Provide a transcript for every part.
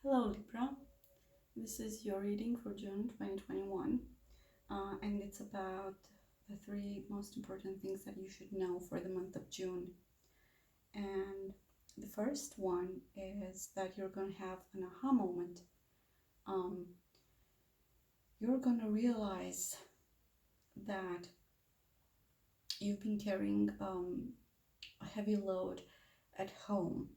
Hello Libra, this is your reading for June 2021 and it's about the three most important things that you should know for the month of June. And the first one is that you're going to have an aha moment. You're going to realize that you've been carrying a heavy load at home,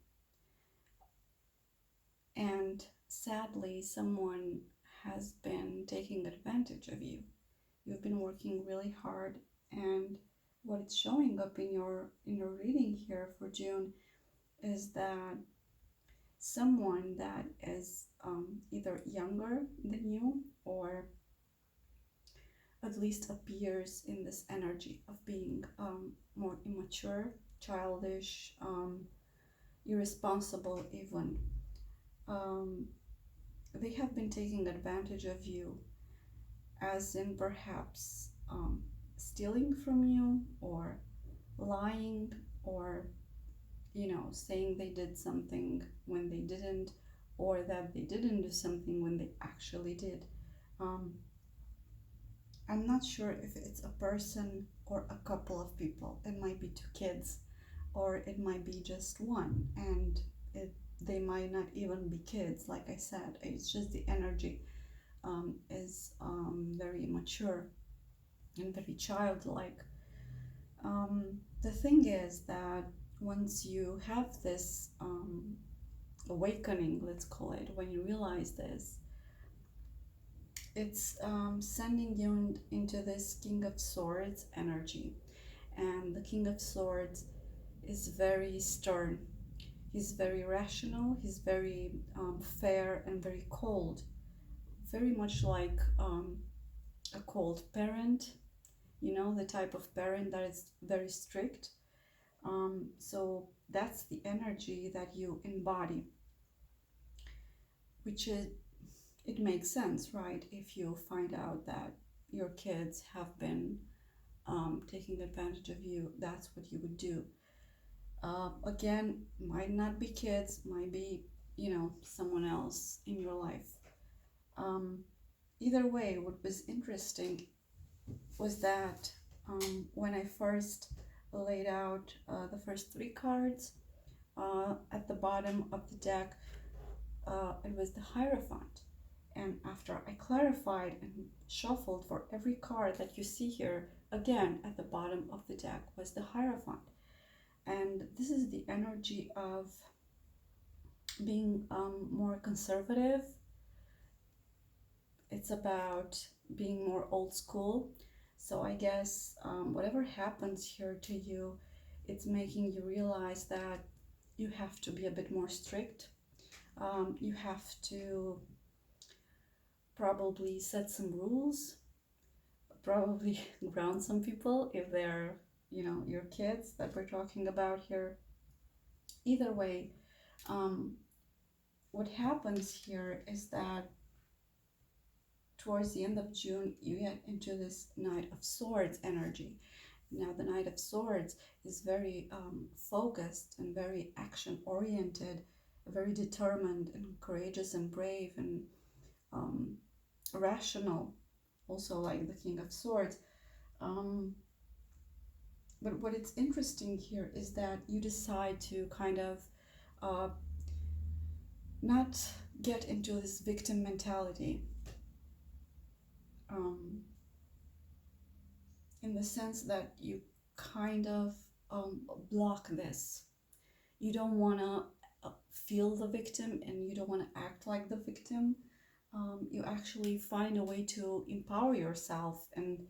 and sadly someone has been taking advantage of you. You've been working really hard, and what it's showing up in your reading here for June is that someone that is either younger than you or at least appears in this energy of being more immature, childish, irresponsible even. They have been taking advantage of you, as in perhaps stealing from you or lying or saying they did something when they didn't, or that they didn't do something when they actually did. I'm not sure if it's a person or a couple of people. It might be two kids, or it might be just one, and they might not even be kids. Like I said, it's just the energy is very immature and very childlike. The thing is that once you have this awakening, let's call it, when you realize this, it's sending you into this King of Swords energy. And the King of Swords is very stern. He's very rational, he's very fair and very cold. Very much like a cold parent, the type of parent that is very strict. So that's the energy that you embody, which is, it makes sense, right? If you find out that your kids have been taking advantage of you, that's what you would do. Again, might not be kids, might be, someone else in your life. Either way, what was interesting was that when I first laid out the first three cards, at the bottom of the deck, it was the Hierophant. And after I clarified and shuffled for every card that you see here, again at the bottom of the deck was the Hierophant. And this is the energy of being more conservative. It's about being more old school. So I guess whatever happens here to you, it's making you realize that you have to be a bit more strict. You have to probably set some rules, probably ground some people if they're, your kids that we're talking about here. Either way, what happens here is that towards the end of June, you get into this Knight of Swords energy. Now, the Knight of Swords is very focused and very action-oriented, very determined and courageous and brave and rational, also like the King of Swords. But what is interesting here is that you decide to kind of not get into this victim mentality. In the sense that you kind of block this. You don't want to feel the victim, and you don't want to act like the victim. You actually find a way to empower yourself and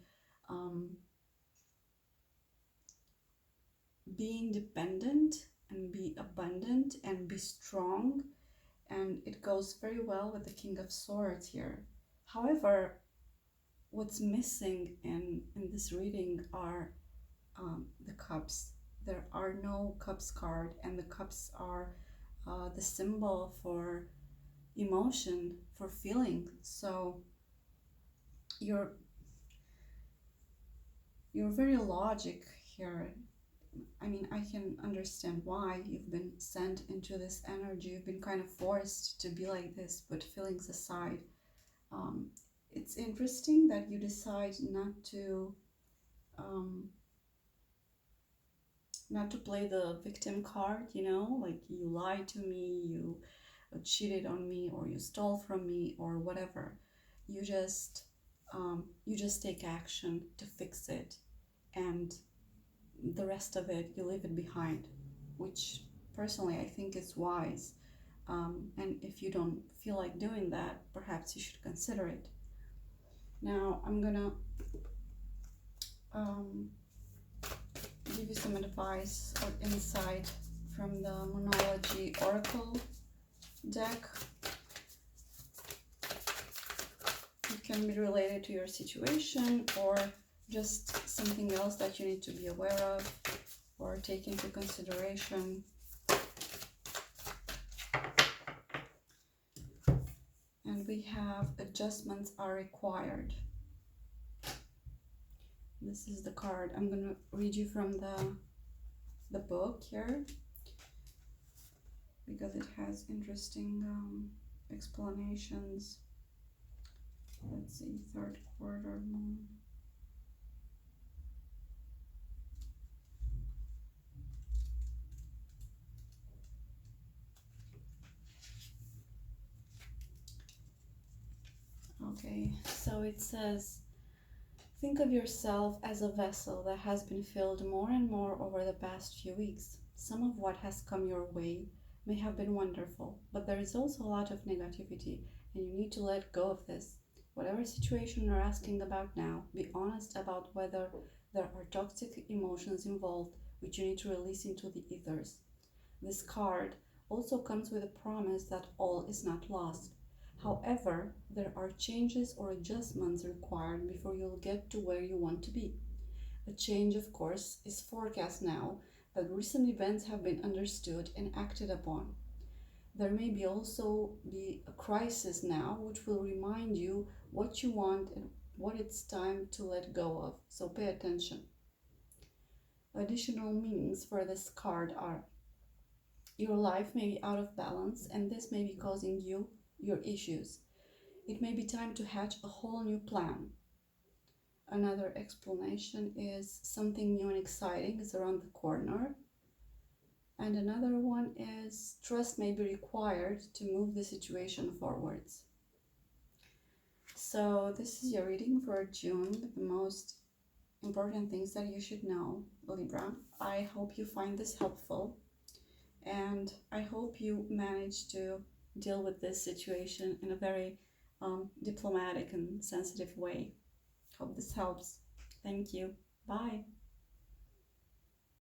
be independent and be abundant and be strong. And it goes very well with the King of Swords here. However, what's missing in this reading are the cups. There are no cups card, and the cups are the symbol for emotion, for feeling. So you're very logic here. I mean, I can understand why you've been sent into this energy. You've been kind of forced to be like this, put feelings aside. Um, it's interesting that you decide um, not to play the victim card, you know, like you lied to me, you cheated on me, or you stole from me, or whatever. You just you just take action to fix it, and the rest of it you leave it behind, which personally I think is wise. And if you don't feel like doing that, perhaps you should consider it. Now I'm gonna um, give you some advice or insight from the Monology Oracle deck. It can be related to your situation or just something else that you need to be aware of or take into consideration. And we have adjustments are required. This is the card. I'm going to read you from the book here because it has interesting explanations. Let's see, third quarter moon. Okay, so it says, think of yourself as a vessel that has been filled more and more over the past few weeks. Some of what has come your way may have been wonderful, but there is also a lot of negativity, and you need to let go of this. Whatever situation you're asking about now, be honest about whether there are toxic emotions involved which you need to release into the ethers. This card also comes with a promise that all is not lost. However, there are changes or adjustments required before you'll get to where you want to be. A change, of course, is forecast now that recent events have been understood and acted upon. There may be also be a crisis now which will remind you what you want and what it's time to let go of, so pay attention. Additional meanings for this card are: your life may be out of balance and this may be causing you your issues. It may be time to hatch a whole new plan. Another explanation is something new and exciting is around the corner. And another one is trust may be required to move the situation forwards. So this is your reading for June, the most important things that you should know, Libra. I hope you find this helpful, and I hope you manage to deal with this situation in a very diplomatic and sensitive way. Hope this helps. Thank you. Bye.